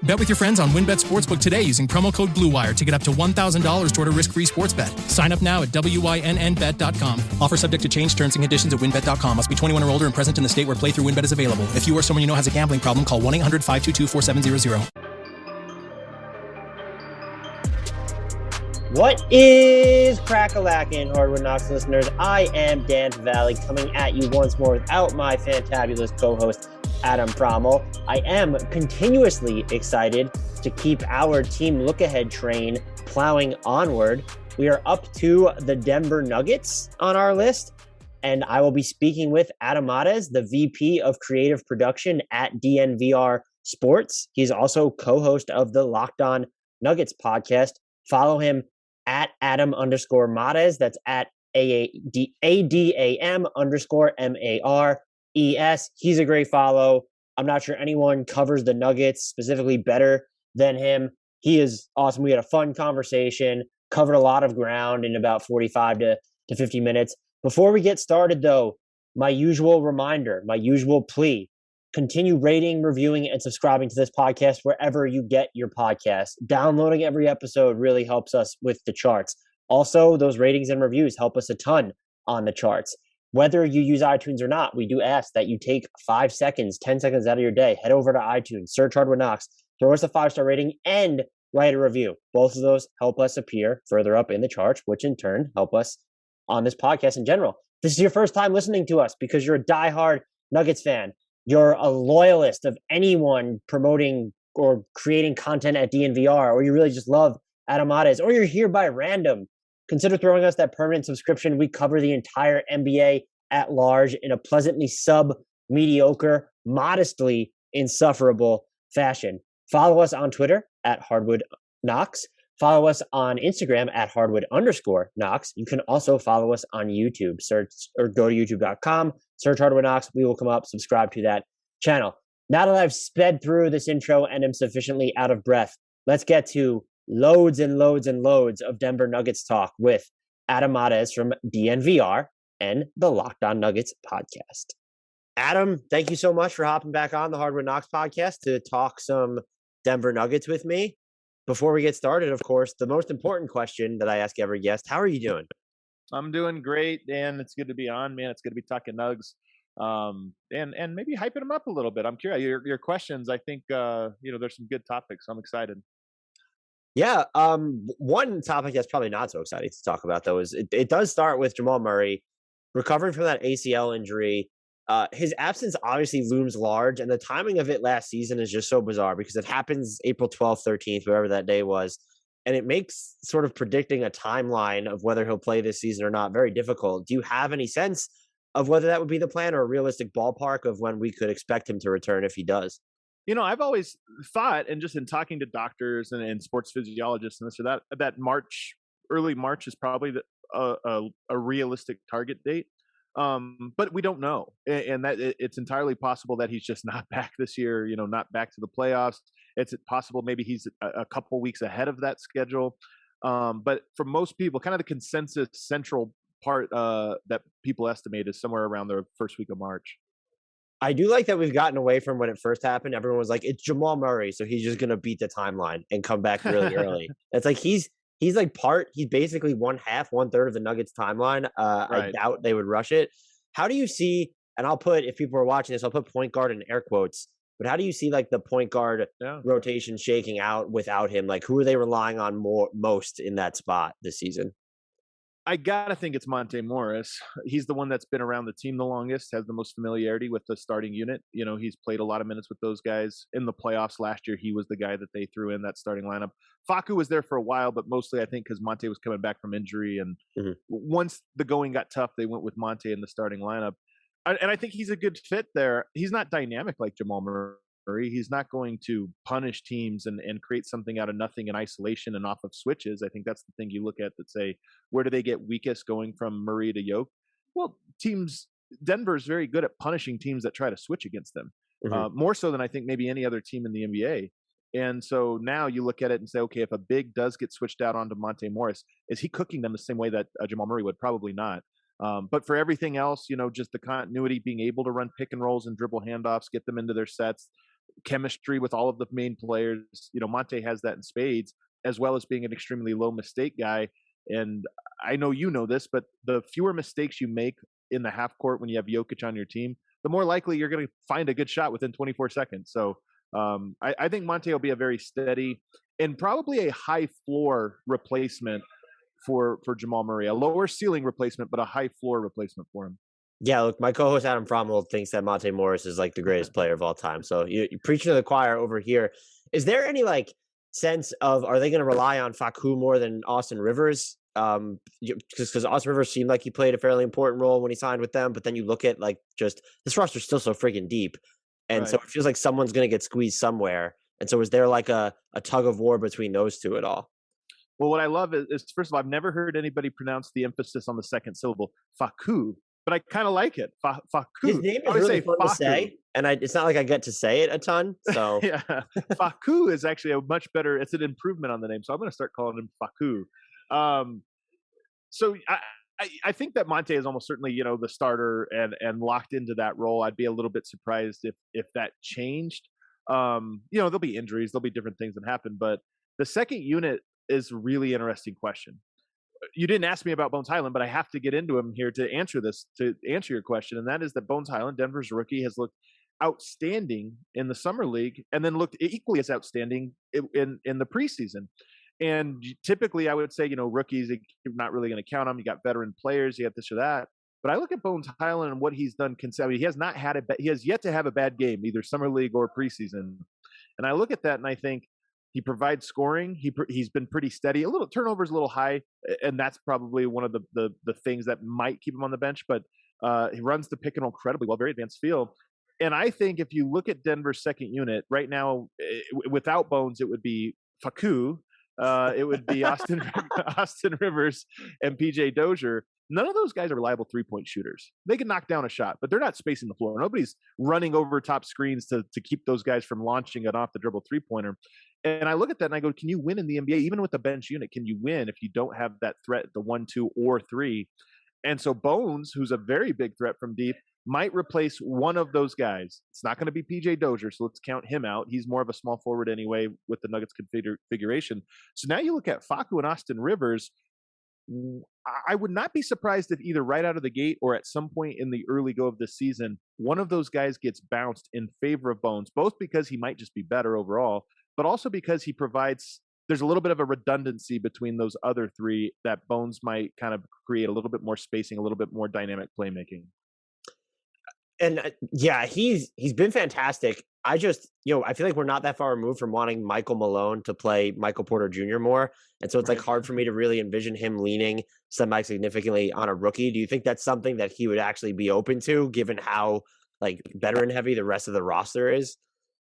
Bet with your friends on WynnBET Sportsbook today using promo code BlueWire to get up to $1,000 toward a risk-free sports bet. Sign up now at WYNNBet.com. Offer subject to change. Terms and conditions at WynnBET.com. Must be 21 or older and present in the state where playthrough WynnBET is available. If you or someone you know has a gambling problem, call 1-800-522-4700. What is crack-a-lackin', Hardwood Knocks listeners? I am Dan Valley coming at you once more without my fantabulous co-host, Adam Frommel. I am continuously excited to keep our team look-ahead train plowing onward. We are up to the Denver Nuggets on our list, and I will be speaking with Adam Mares, the VP of Creative Production at DNVR Sports. He's also co-host of the Locked On Nuggets podcast. Follow him at Adam_Mares. That's at ADAM_MARES. He's a great follow. I'm not sure anyone covers the Nuggets specifically better than him. He is awesome. We had a fun conversation, covered a lot of ground in about 45 to 50 minutes. Before we get started, though, my usual reminder, my usual plea, continue rating, reviewing, and subscribing to this podcast wherever you get your podcasts. Downloading every episode really helps us with the charts. Also, those ratings and reviews help us a ton on the charts. Whether you use iTunes or not, we do ask that you take 5 seconds, 10 seconds out of your day, head over to iTunes, search Hardwood Knocks, throw us a 5-star rating, and write a review. Both of those help us appear further up in the charts, which in turn help us on this podcast in general. If this is your first time listening to us because you're a diehard Nuggets fan, you're a loyalist of anyone promoting or creating content at DNVR, or you really just love Adam Mares, or you're here by random, consider throwing us that permanent subscription. We cover the entire NBA at large in a pleasantly sub-mediocre, modestly insufferable fashion. Follow us on Twitter at Hardwood Knocks. Follow us on Instagram at Hardwood_Knocks. You can also follow us on YouTube. Search or go to youtube.com, search Hardwood Knocks. We will come up, subscribe to that channel. Now that I've sped through this intro and am sufficiently out of breath, let's get to loads and loads and loads of Denver Nuggets talk with Adam Mares from DNVR and the Locked On Nuggets podcast. Adam, thank you so much for hopping back on the Hardwood Knocks podcast to talk some Denver Nuggets with me. Before we get started, of course, the most important question that I ask every guest, how are you doing? I'm doing great, Dan. It's good to be on, man. It's good to be talking Nugs. And maybe hyping them up a little bit. I'm curious. Your questions, I think, there's some good topics. I'm excited. Yeah. One topic that's probably not so exciting to talk about, though, is it does start with Jamal Murray recovering from that ACL injury. His absence obviously looms large, and the timing of it last season is just so bizarre because it happens April 12th, 13th, whatever that day was. And it makes sort of predicting a timeline of whether he'll play this season or not very difficult. Do you have any sense of whether that would be the plan or a realistic ballpark of when we could expect him to return if he does? I've always thought, and just in talking to doctors and sports physiologists and this or that early March is probably a realistic target date. But we don't know. And that it's entirely possible that he's just not back this year, not back to the playoffs. It's possible maybe he's a couple weeks ahead of that schedule. But for most people, kind of the consensus central part that people estimate is somewhere around the first week of March. I do like that we've gotten away from when it first happened. Everyone was like, it's Jamal Murray, so he's just going to beat the timeline and come back really early. It's like he's basically one third of the Nuggets timeline. Right. I doubt they would rush it. How do you see, and if people are watching this, I'll put point guard in air quotes, but how do you see like the point guard rotation shaking out without him? Like who are they relying on most in that spot this season? I gotta think it's Monte Morris. He's the one that's been around the team the longest, has the most familiarity with the starting unit. He's played a lot of minutes with those guys in the playoffs last year. He was the guy that they threw in that starting lineup. Facu was there for a while, but mostly I think because Monte was coming back from injury. And once the going got tough, they went with Monte in the starting lineup. And I think he's a good fit there. He's not dynamic like Jamal Murray. He's not going to punish teams and create something out of nothing in isolation and off of switches. I think that's the thing you look at that say, where do they get weakest going from Murray to Jokic? Well, Denver is very good at punishing teams that try to switch against them, more so than I think maybe any other team in the NBA. And so now you look at it and say, okay, if a big does get switched out onto Monte Morris, is he cooking them the same way that Jamal Murray would? Probably not. But for everything else, just the continuity, being able to run pick and rolls and dribble handoffs, get them into their sets, chemistry with all of the main players. Monte has that in spades, as well as being an extremely low mistake guy. And I know you know this, but the fewer mistakes you make in the half court when you have Jokic on your team, the more likely you're going to find a good shot within 24 seconds. So I think Monte will be a very steady and probably a high floor replacement for Jamal Murray, a lower ceiling replacement, but a high floor replacement for him. Yeah, look, my co-host Adam Fromwell thinks that Monte Morris is like the greatest player of all time. So you're preaching to the choir over here. Is there any sense of, are they going to rely on Facu more than Austin Rivers? Because Austin Rivers seemed like he played a fairly important role when he signed with them, but then you look at just this roster's still so freaking deep, and so it feels like someone's going to get squeezed somewhere. And so is there a tug of war between those two at all? Well, what I love is first of all, I've never heard anybody pronounce the emphasis on the second syllable, Facu, but I kind of like it. Facu. His name is really fun to say, and it's not like I get to say it a ton. So yeah, Facu is actually a much better. It's an improvement on the name, so I'm going to start calling him Facu. So I think that Monte is almost certainly, the starter and locked into that role. I'd be a little bit surprised if that changed. There'll be injuries, there'll be different things that happen, but the second unit is a really interesting question. You didn't ask me about Bones Hyland, but I have to get into him here to answer your question. And that is that Bones Hyland, Denver's rookie, has looked outstanding in the summer league and then looked equally as outstanding in the preseason. And typically I would say, rookies, you're not really going to count them. You got veteran players, you have this or that. But I look at Bones Hyland and what he's done. He has yet to have a bad game, either summer league or preseason. And I look at that and I think he provides scoring. He's been pretty steady. A little turnovers, a little high, and that's probably one of the things that might keep him on the bench. But he runs the pick and roll incredibly well, very advanced feel. And I think if you look at Denver's second unit right now, without Bones, it would be Facu. It would be Austin Rivers and PJ Dozier. None of those guys are reliable three-point shooters. They can knock down a shot, but they're not spacing the floor. Nobody's running over top screens to keep those guys from launching an off-the-dribble three-pointer. And I look at that and I go, can you win in the NBA? Even with the bench unit, can you win if you don't have that threat, the 1, 2, or 3? And so Bones, who's a very big threat from deep, might replace one of those guys. It's not going to be PJ Dozier, so let's count him out. He's more of a small forward anyway with the Nuggets configuration. So now you look at Facu and Austin Rivers. I would not be surprised if either right out of the gate or at some point in the early go of this season, one of those guys gets bounced in favor of Bones, both because he might just be better overall, but also because there's a little bit of a redundancy between those other three that Bones might kind of create a little bit more spacing, a little bit more dynamic playmaking. And yeah, he's been fantastic. I just, I feel like we're not that far removed from wanting Michael Malone to play Michael Porter Jr. more. And so it's hard for me to really envision him leaning semi-significantly on a rookie. Do you think that's something that he would actually be open to, given how veteran heavy the rest of the roster is?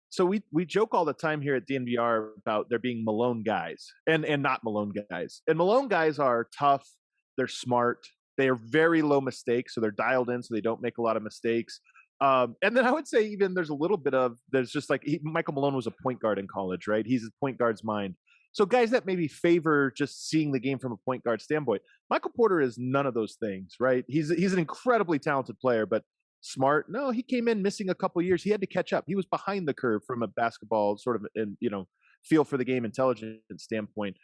So we joke all the time here at DNVR about there being Malone guys and not Malone guys. And Malone guys are tough. They're smart. They are very low mistakes, so they're dialed in, so they don't make a lot of mistakes. And then I would say even there's just Michael Malone was a point guard in college, right? He's a point guard's mind. So guys that maybe favor just seeing the game from a point guard standpoint. Michael Porter is none of those things, right? He's an incredibly talented player, but smart? No, he came in missing a couple years. He had to catch up. He was behind the curve from a basketball sort of, feel for the game intelligence standpoint.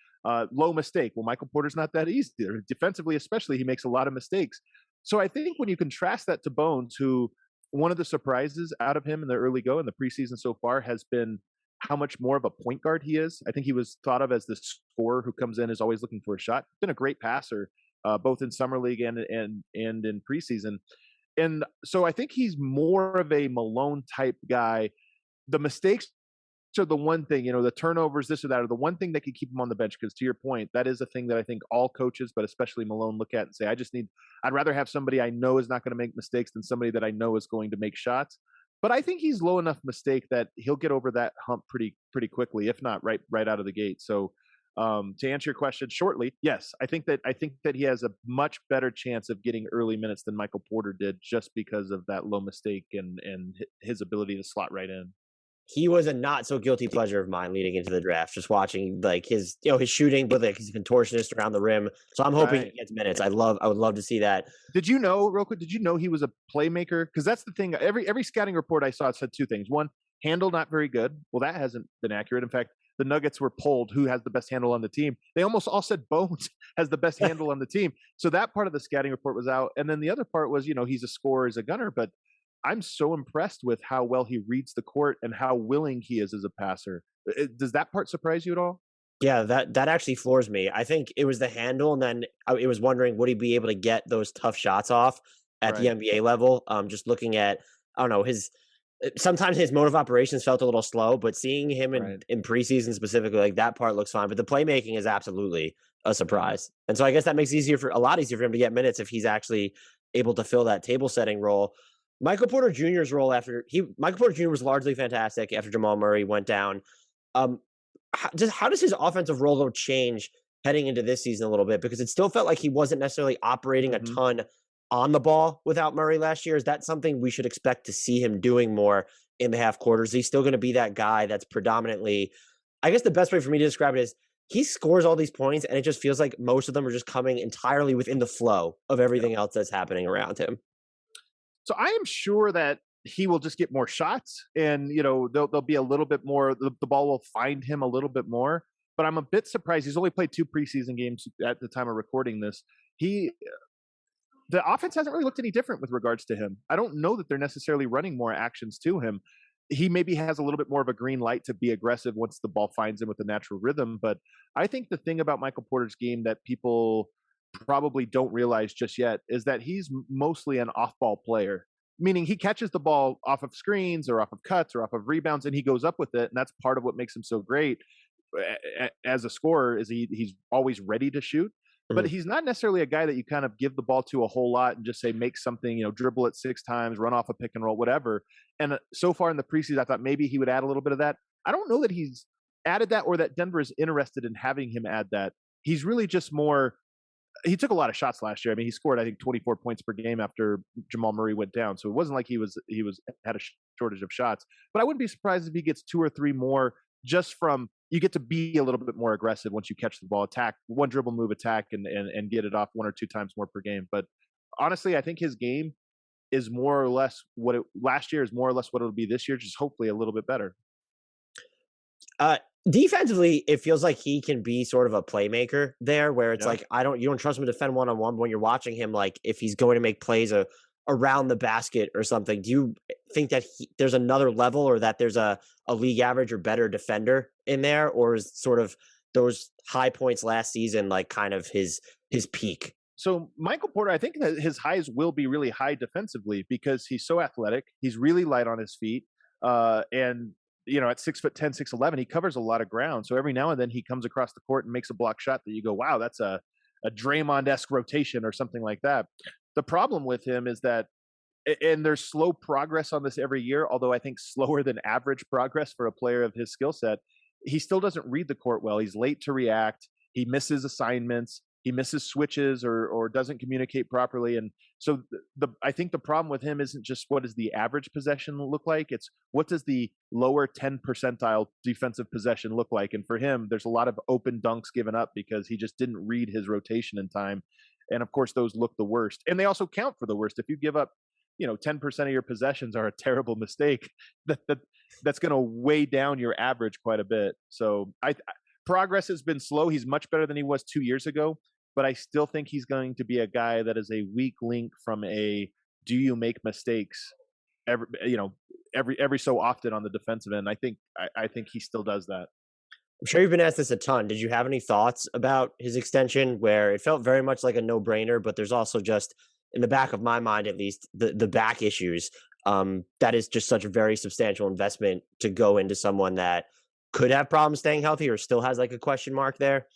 Low mistake. Well, Michael Porter's not that easy. Defensively, especially, he makes a lot of mistakes. So I think when you contrast that to Bones, who one of the surprises out of him in the early go in the preseason so far has been how much more of a point guard he is. I think he was thought of as the scorer who comes in, is always looking for a shot. Been a great passer, both in summer league and in preseason. And so I think he's more of a Malone type guy. The mistakes are the one thing, the turnovers, this or that, are the one thing that could keep him on the bench. Because to your point, that is a thing that I think all coaches, but especially Malone, look at and say, I'd rather have somebody I know is not going to make mistakes than somebody that I know is going to make shots. But I think he's low enough mistake that he'll get over that hump pretty quickly, if not right out of the gate. So to answer your question shortly, yes, I think that he has a much better chance of getting early minutes than Michael Porter did, just because of that low mistake and his ability to slot right in. He was a not so guilty pleasure of mine leading into the draft, just watching his his shooting, but he's a contortionist around the rim. So I'm hoping he gets minutes. I would love to see that. Did you know, real quick, he was a playmaker? Because that's the thing. Every scouting report I saw said two things. One, Handle, not very good. Well, that hasn't been accurate. In fact, the Nuggets were polled who has the best handle on the team. They almost all said Bones has the best handle on the team. So that part of the scouting report was out. And then the other part was, he's a scorer, he's a gunner, but I'm so impressed with how well he reads the court and how willing he is as a passer. Does that part surprise you at all? Yeah, that actually floors me. I think it was the handle, and then it was wondering, would he be able to get those tough shots off at the Right. NBA level? Just looking at, I don't know, sometimes his mode of operations felt a little slow, but seeing him Right. in preseason specifically, like that part looks fine. But the playmaking is absolutely a surprise, and so I guess that makes a lot easier for him to get minutes if he's actually able to fill that table setting role. Michael Porter Jr.'s role Michael Porter Jr. was largely fantastic after Jamal Murray went down. Um, how does his offensive role though change heading into this season a little bit? Because it still felt like he wasn't necessarily operating a ton on the ball without Murray last year. Is that something we should expect to see him doing more in the half quarters? Is he still going to be that guy that's predominantly, I guess the best way for me to describe it is he scores all these points and it just feels like most of them are just coming entirely within the flow of everything else that's happening around him. So I am sure that he will just get more shots, and there'll be a little bit more. The ball will find him a little bit more. But I'm a bit surprised. He's only played 2 preseason games at the time of recording this. The offense hasn't really looked any different with regards to him. I don't know that they're necessarily running more actions to him. He maybe has a little bit more of a green light to be aggressive once the ball finds him with a natural rhythm. But I think the thing about Michael Porter's game that people probably don't realize just yet is that he's mostly an off-ball player, meaning he catches the ball off of screens or off of cuts or off of rebounds, and he goes up with it. And that's part of what makes him so great as a scorer is he's always ready to shoot. But he's not necessarily a guy that you kind of give the ball to a whole lot and just say, make something, dribble it 6 times, run off a pick and roll, whatever. And so far in the preseason, I thought maybe he would add a little bit of that. I don't know that he's added that or that Denver is interested in having him add that. He's really just more, he took a lot of shots last year. I mean, he scored, I think, 24 points per game after Jamal Murray went down. So it wasn't like he had a shortage of shots. But I wouldn't be surprised if he gets 2 or 3 more just from, you get to be a little bit more aggressive once you catch the ball, attack, one dribble move attack and get it off 1 or 2 times more per game. But honestly, I think his game is more or less last year is more or less what it'll be this year, just hopefully a little bit better. Defensively, it feels like he can be sort of a playmaker there where it's like, you don't trust him to defend one-on-one, but when you're watching him, like if he's going to make plays around the basket or something, do you think that there's another level or that there's a league average or better defender in there, or is sort of those high points last season like kind of his peak? So Michael Porter, I think that his highs will be really high defensively because he's so athletic. He's really light on his feet. And at 6'10", 6'11", he covers a lot of ground. So every now and then he comes across the court and makes a block shot that you go, wow, that's a Draymond-esque rotation or something like that. The problem with him is that, and there's slow progress on this every year, although I think slower than average progress for a player of his skill set, he still doesn't read the court well. He's late to react. He misses assignments. He misses switches or doesn't communicate properly. And so I think the problem with him isn't just what does the average possession look like? It's what does the lower 10 percentile defensive possession look like? And for him, there's a lot of open dunks given up because he just didn't read his rotation in time. And of course, those look the worst. And they also count for the worst. If you give up, 10% of your possessions are a terrible mistake, that's going to weigh down your average quite a bit. So progress has been slow. He's much better than he was 2 years ago. But I still think he's going to be a guy that is a weak link from do you make mistakes every so often on the defensive end. I think he still does that. I'm sure you've been asked this a ton. Did you have any thoughts about his extension where it felt very much like a no-brainer, but there's also just, in the back of my mind at least, the back issues. That is just such a very substantial investment to go into someone that could have problems staying healthy or still has like a question mark there.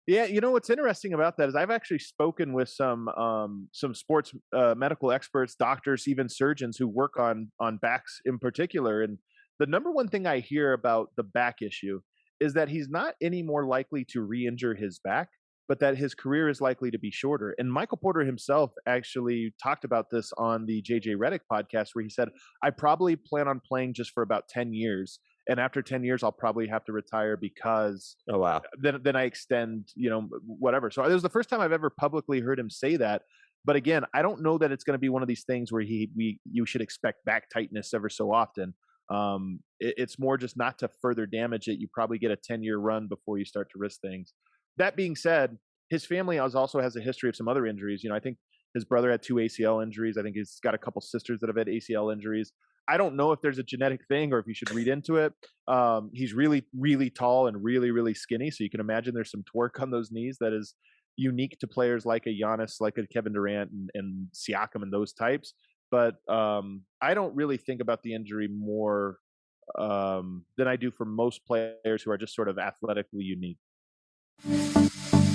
Yeah, what's interesting about that is I've actually spoken with some sports medical experts, doctors, even surgeons who work on backs in particular. And the number one thing I hear about the back issue is that he's not any more likely to re-injure his back, but that his career is likely to be shorter. And Michael Porter himself actually talked about this on the JJ Redick podcast, where he said, I probably plan on playing just for about 10 years. And after 10 years, I'll probably have to retire because then I extend, whatever. So it was the first time I've ever publicly heard him say that. But again, I don't know that it's going to be one of these things where you should expect back tightness ever so often. It's more just not to further damage it. You probably get a 10-year run before you start to risk things. That being said, his family also has a history of some other injuries. I think his brother had 2 ACL injuries. I think he's got a couple sisters that have had ACL injuries. I don't know if there's a genetic thing or if you should read into it. He's really, really tall and really, really skinny. So you can imagine there's some torque on those knees that is unique to players like a Giannis, like a Kevin Durant and Siakam and those types. But I don't really think about the injury more than I do for most players who are just sort of athletically unique.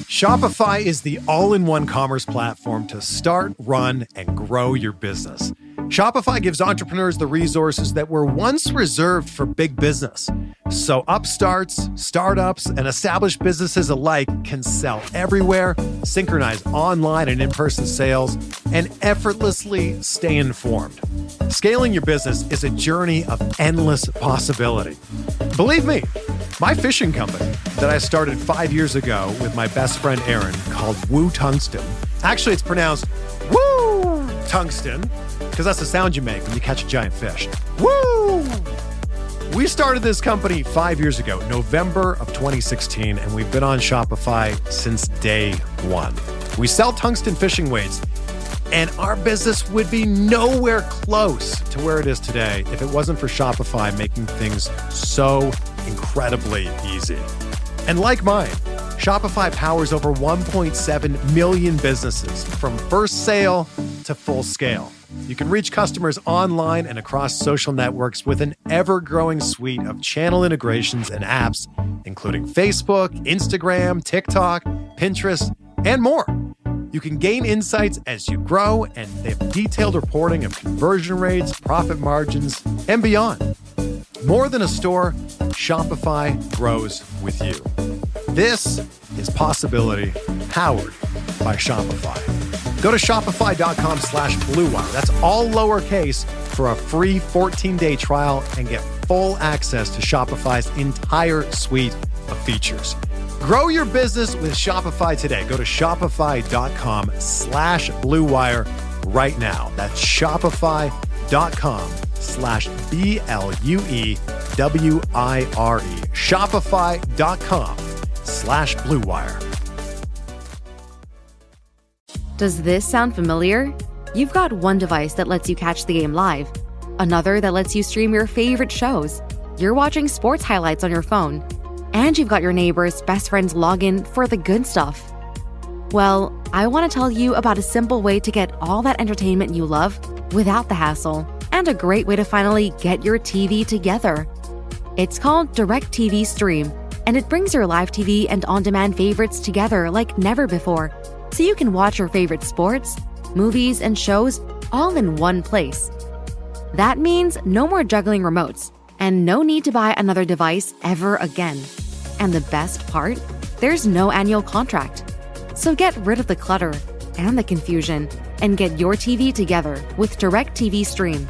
Shopify is the all-in-one commerce platform to start, run, and grow your business. Shopify gives entrepreneurs the resources that were once reserved for big business. So upstarts, startups, and established businesses alike can sell everywhere, synchronize online and in-person sales, and effortlessly stay informed. Scaling your business is a journey of endless possibility. Believe me, my fishing company that I started 5 years ago with my best friend Aaron, called Woo Tungsten. Actually, it's pronounced Woo Tungsten, because that's the sound you make when you catch a giant fish. Woo! We started this company 5 years ago, November of 2016, and we've been on Shopify since day one. We sell tungsten fishing weights, and our business would be nowhere close to where it is today if it wasn't for Shopify making things so incredibly easy. And like mine, Shopify powers over 1.7 million businesses from first sale to full scale. You can reach customers online and across social networks with an ever-growing suite of channel integrations and apps, including Facebook, Instagram, TikTok, Pinterest, and more. You can gain insights as you grow, and they have detailed reporting of conversion rates, profit margins, and beyond. More than a store, Shopify grows with you. This is Possibility, powered by Shopify. Go to shopify.com/BlueWire. That's all lowercase for a free 14-day trial and get full access to Shopify's entire suite of features. Grow your business with Shopify today. Go to shopify.com/BlueWire right now. That's shopify.com/BlueWire. Shopify.com/BlueWire. Does this sound familiar? You've got one device that lets you catch the game live, another that lets you stream your favorite shows. You're watching sports highlights on your phone, and you've got your neighbor's best friend's login for the good stuff. Well, I want to tell you about a simple way to get all that entertainment you love without the hassle, and a great way to finally get your TV together. It's called DirecTV Stream, and it brings your live TV and on-demand favorites together like never before, so you can watch your favorite sports, movies, and shows all in one place. That means no more juggling remotes, and no need to buy another device ever again. And the best part? There's no annual contract. So get rid of the clutter and the confusion and get your TV together with DirecTV Stream.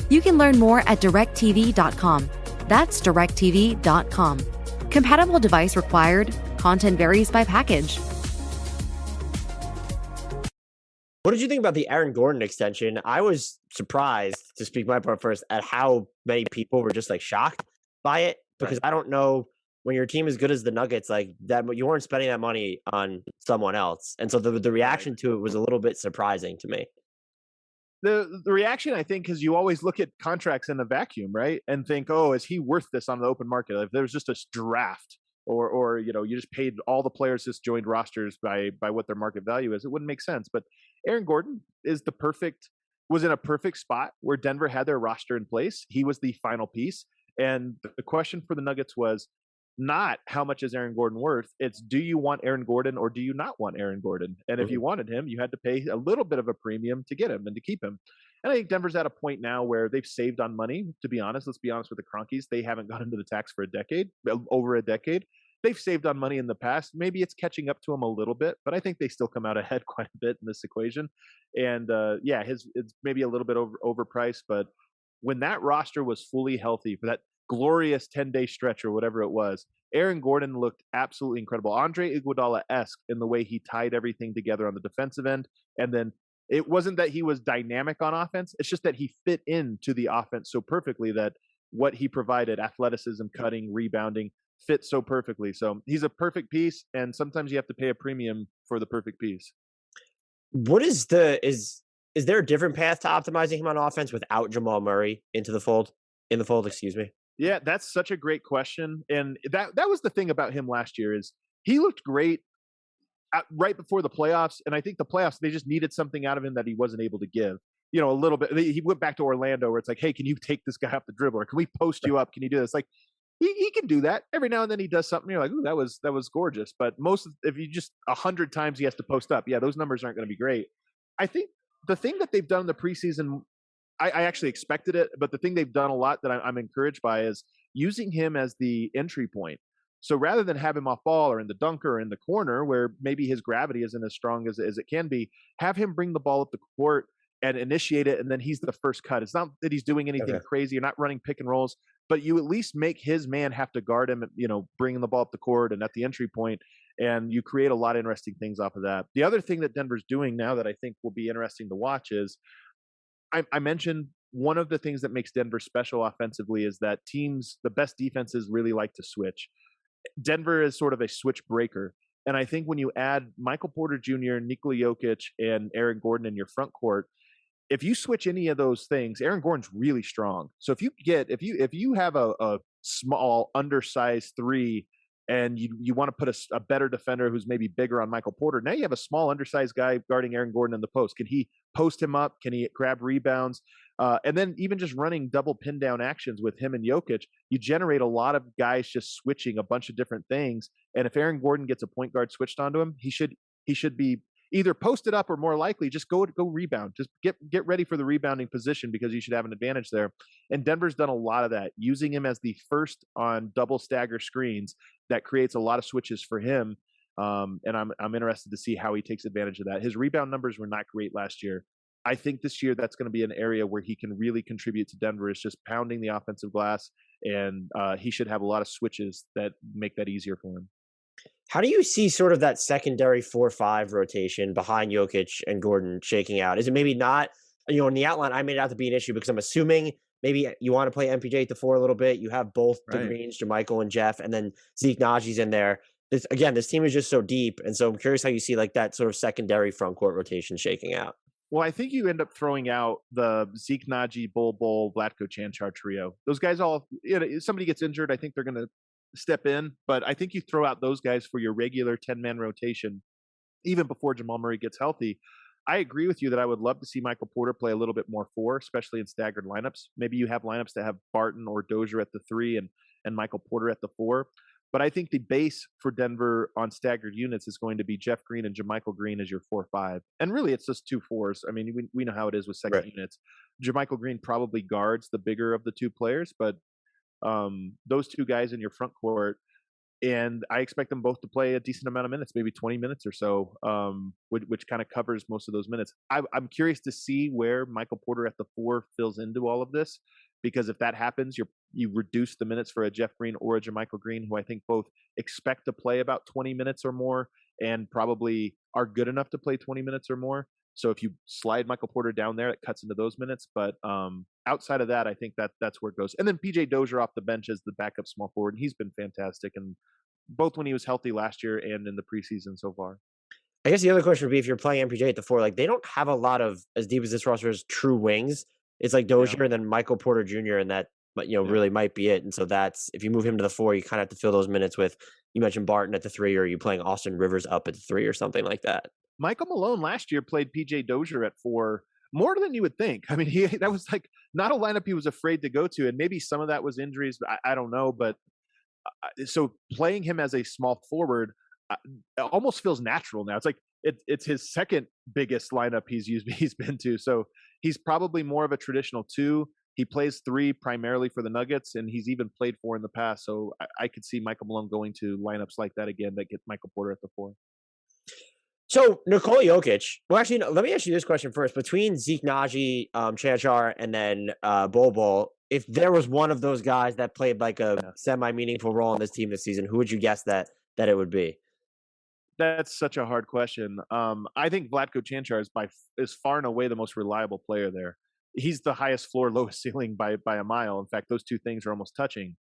You can learn more at directtv.com. That's directtv.com. Compatible device required. Content varies by package. What did you think about the Aaron Gordon extension? I was surprised, to speak my part first, at how many people were just like shocked by it, because I don't know, when your team is good as the Nuggets, like that, you weren't spending that money on someone else. And so the reaction to it was a little bit surprising to me. The reaction, I think, is you always look at contracts in a vacuum, right? And think, oh, is he worth this on the open market? If there was just a draft, or you just paid all the players just joined rosters by what their market value is, it wouldn't make sense. But Aaron Gordon was in a perfect spot where Denver had their roster in place. He was the final piece. And the question for the Nuggets was not how much is Aaron Gordon worth? It's, do you want Aaron Gordon or do you not want Aaron Gordon? And if you wanted him, you had to pay a little bit of a premium to get him and to keep him. And I think Denver's at a point now where they've saved on money, to be honest. Let's be honest with the Cronkies. They haven't gone into the tax for over a decade. They've saved on money in the past. Maybe it's catching up to them a little bit, but I think they still come out ahead quite a bit in this equation. And it's maybe a little bit overpriced, but when that roster was fully healthy for that glorious 10-day stretch or whatever it was, Aaron Gordon looked absolutely incredible. Andre Iguodala-esque in the way he tied everything together on the defensive end. And then it wasn't that he was dynamic on offense. It's just that he fit into the offense so perfectly that what he provided, athleticism, cutting, rebounding, fit so perfectly. So he's a perfect piece, and sometimes you have to pay a premium for the perfect piece. What is there a different path to optimizing him on offense without Jamal Murray into the fold? In the fold, excuse me. Yeah, that's such a great question. And that was the thing about him last year is he looked great right before the playoffs. And I think the playoffs, they just needed something out of him that he wasn't able to give. A little bit. He went back to Orlando where it's like, hey, can you take this guy off the dribble? Or can we post you up? Can you do this? Like, he can do that. Every now and then he does something. You're like, ooh, that was gorgeous. But if you just 100 times he has to post up, yeah, those numbers aren't going to be great. I think the thing that they've done in the preseason, I actually expected it, but the thing they've done a lot that I'm encouraged by is using him as the entry point. So rather than have him off ball or in the dunker or in the corner where maybe his gravity isn't as strong as it can be, have him bring the ball up the court and initiate it, and then he's the first cut. It's not that he's doing anything crazy. You're not running pick and rolls, but you at least make his man have to guard him, bringing the ball up the court and at the entry point, and you create a lot of interesting things off of that. The other thing that Denver's doing now that I think will be interesting to watch is I mentioned one of the things that makes Denver special offensively is that the best defenses really like to switch. Denver is sort of a switch breaker. And I think when you add Michael Porter Jr., Nikola Jokic, and Aaron Gordon in your front court, if you switch any of those things, Aaron Gordon's really strong. So if you have a small, undersized three and you want to put a better defender who's maybe bigger on Michael Porter, now you have a small, undersized guy guarding Aaron Gordon in the post. Can he post him up? Can he grab rebounds? And then even just running double pin down actions with him and Jokic, you generate a lot of guys just switching a bunch of different things. And if Aaron Gordon gets a point guard switched onto him, he should be either posted up or more likely just go rebound. Just get ready for the rebounding position because you should have an advantage there. And Denver's done a lot of that, using him as the first on double stagger screens. That creates a lot of switches for him. And I'm interested to see how he takes advantage of that. His rebound numbers were not great last year. I think this year that's going to be an area where he can really contribute to Denver, is just pounding the offensive glass, and he should have a lot of switches that make that easier for him. How do you see sort of that secondary 4-5 rotation behind Jokic and Gordon shaking out? Is it maybe not, in the outline, I made it out to be an issue because I'm assuming maybe you want to play MPJ at the 4 a little bit. You have both the Greens, JaMychal and Jeff, and then Zeke Nnaji's in there. This team is just so deep. And so I'm curious how you see like that sort of secondary front court rotation shaking out. Well, I think you end up throwing out the Zeke, Nnaji, Bol, Vlatko, Cancar trio. Those guys all, if somebody gets injured, I think they're going to step in. But I think you throw out those guys for your regular 10-man rotation, even before Jamal Murray gets healthy. I agree with you that I would love to see Michael Porter play a little bit more 4, especially in staggered lineups. Maybe you have lineups that have Barton or Dozier at the 3 and Michael Porter at the 4. But I think the base for Denver on staggered units is going to be Jeff Green and JaMychal Green as your 4-5. And really, it's just 2 4s. I mean, we know how it is with second units. JaMychal Green probably guards the bigger of the 2 players, but those 2 guys in your front court, and I expect them both to play a decent amount of minutes, maybe 20 minutes or so, which kind of covers most of those minutes. I'm curious to see where Michael Porter at the 4 fills into all of this, because if that happens, you reduce the minutes for a Jeff Green or a JaMychal Green, who I think both expect to play about 20 minutes or more and probably are good enough to play 20 minutes or more. So if you slide Michael Porter down there, it cuts into those minutes. But outside of that, I think that's where it goes. And then PJ Dozier off the bench as the backup small forward. And he's been fantastic, and both when he was healthy last year and in the preseason so far. I guess the other question would be, if you're playing MPJ at the 4, like they don't have a lot of, as deep as this roster is, true wings. It's like Dozier and then Michael Porter Jr. and that, but really might be it. And so that's, if you move him to the 4, you kind of have to fill those minutes with, you mentioned Barton at the 3, or are you playing Austin Rivers up at the 3 or something like that? Michael Malone last year played PJ Dozier at 4 more than you would think. I mean, that was like not a lineup he was afraid to go to, and maybe some of that was injuries. I don't know, but so playing him as a small forward almost feels natural now. It's like it's his second biggest lineup he's been to. So he's probably more of a traditional 2. He plays 3 primarily for the Nuggets, and he's even played 4 in the past. So I could see Michael Malone going to lineups like that again that get Michael Porter at the 4. So Nikola Jokic. Well, actually, no, let me ask you this question first. Between Zeke, Nnaji, Cancar, and then Bol, if there was one of those guys that played like a semi-meaningful role in this team this season, who would you guess that it would be? That's such a hard question. I think Vlatko Cancar is far and away the most reliable player there. he's the highest floor, lowest ceiling by a mile. In fact, those two things are almost touching.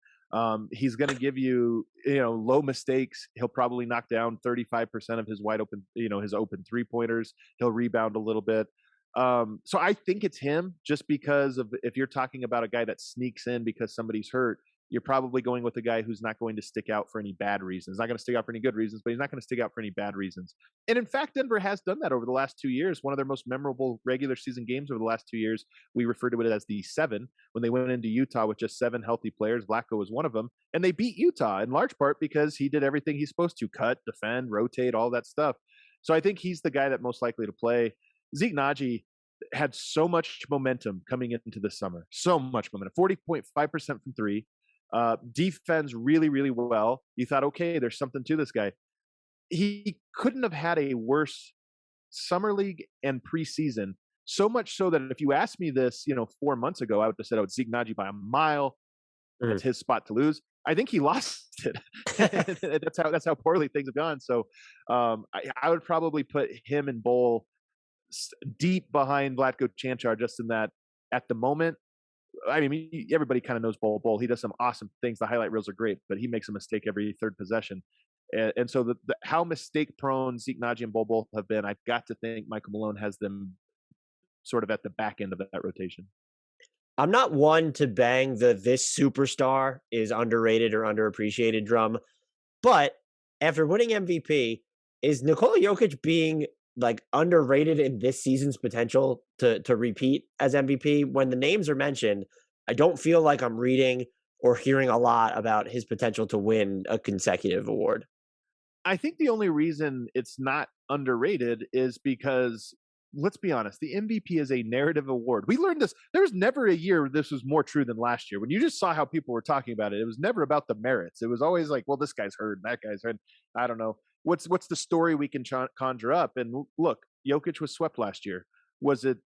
He's going to give you, low mistakes. He'll probably knock down 35% of his wide open, his open 3-pointers. He'll rebound a little bit. So I think it's him, just because of, if you're talking about a guy that sneaks in because somebody's hurt, you're probably going with a guy who's not going to stick out for any bad reasons. Not going to stick out for any good reasons, but he's not going to stick out for any bad reasons. And in fact, Denver has done that over the last 2 years. One of their most memorable regular season games over the last 2 years, we refer to it as the 7, when they went into Utah with just 7 healthy players. Vlatko was one of them. And they beat Utah in large part because he did everything he's supposed to: cut, defend, rotate, all that stuff. So I think he's the guy that's most likely to play. Zeke Nnaji had so much momentum coming into the summer. So much momentum. 40.5% from 3. Defense really, really well. You thought, okay, there's something to this guy. He couldn't have had a worse summer league and preseason. So much so that if you asked me this, 4 months ago, I would have said, it's Zeke Nnaji by a mile. It's his spot to lose. I think he lost it. that's how poorly things have gone. So I would probably put him and Bol deep behind Vlatko, Cancar, just in that at the moment. I mean, everybody kind of knows Bol. He does some awesome things. The highlight reels are great, but he makes a mistake every third possession. And so how mistake prone Zeke Nnaji and Bol have been, I've got to think Michael Malone has them sort of at the back end of that rotation. I'm not one to bang this superstar is underrated or underappreciated drum, but after winning MVP, is Nikola Jokic being underrated in this season's potential to repeat as MVP? When the names are mentioned, I don't feel like I'm reading or hearing a lot about his potential to win a consecutive award. I think the only reason it's not underrated is because, let's be honest, the MVP is a narrative award. We learned this. There was never a year this was more true than last year. When you just saw how people were talking about it, it was never about the merits. It was always like, well, this guy's hurt, that guy's hurt. I don't know. What's the story we can conjure up? And look, Jokic was swept last year. Was it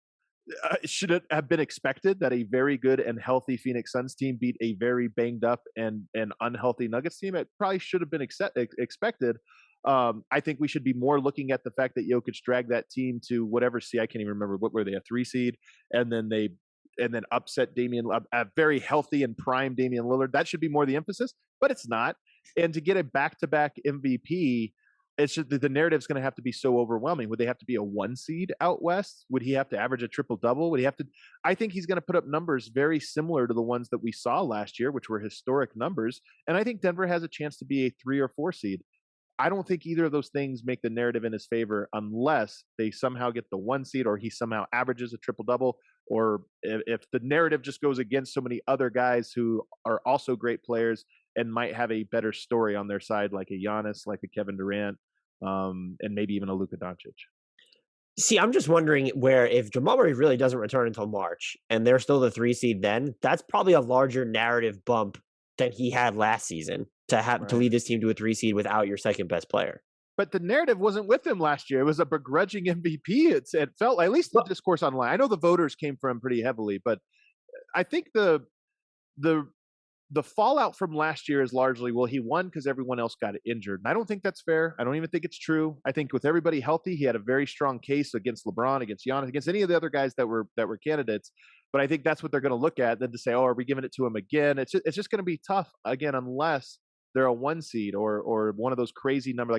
should it have been expected that a very good and healthy Phoenix Suns team beat a very banged up and unhealthy Nuggets team? It probably should have been expected. I think we should be more looking at the fact that Jokic dragged that team to whatever seed. I can't even remember, what were they, a 3 seed, and then upset a very healthy and prime Damian Lillard. That should be more the emphasis, but it's not. And to get a back-to-back MVP, it's just the narrative's going to have to be so overwhelming. Would they have to be a 1 seed out west? Would he have to average a triple-double? Would he have to? I think he's going to put up numbers very similar to the ones that we saw last year, which were historic numbers. And I think Denver has a chance to be a 3 or 4 seed. I don't think either of those things make the narrative in his favor unless they somehow get the 1 seed, or he somehow averages a triple-double, or if the narrative just goes against so many other guys who are also great players and might have a better story on their side, like a Giannis, like a Kevin Durant, and maybe even a Luka Doncic. See, I'm just wondering where, if Jamal Murray really doesn't return until March and they're still the 3 seed, then that's probably a larger narrative bump than he had last season to have to lead this team to a 3 seed without your second best player. But the narrative wasn't with him last year. It was a begrudging MVP. It felt, at least the discourse online. I know the voters came for him pretty heavily, but I think the fallout from last year is largely, well, he won because everyone else got injured. And I don't think that's fair. I don't even think it's true. I think with everybody healthy, he had a very strong case against LeBron, against Giannis, against any of the other guys that were candidates. But I think that's what they're going to look at, then to say, oh, are we giving it to him again? It's just going to be tough again, unless they're a 1 seed or one of those crazy number,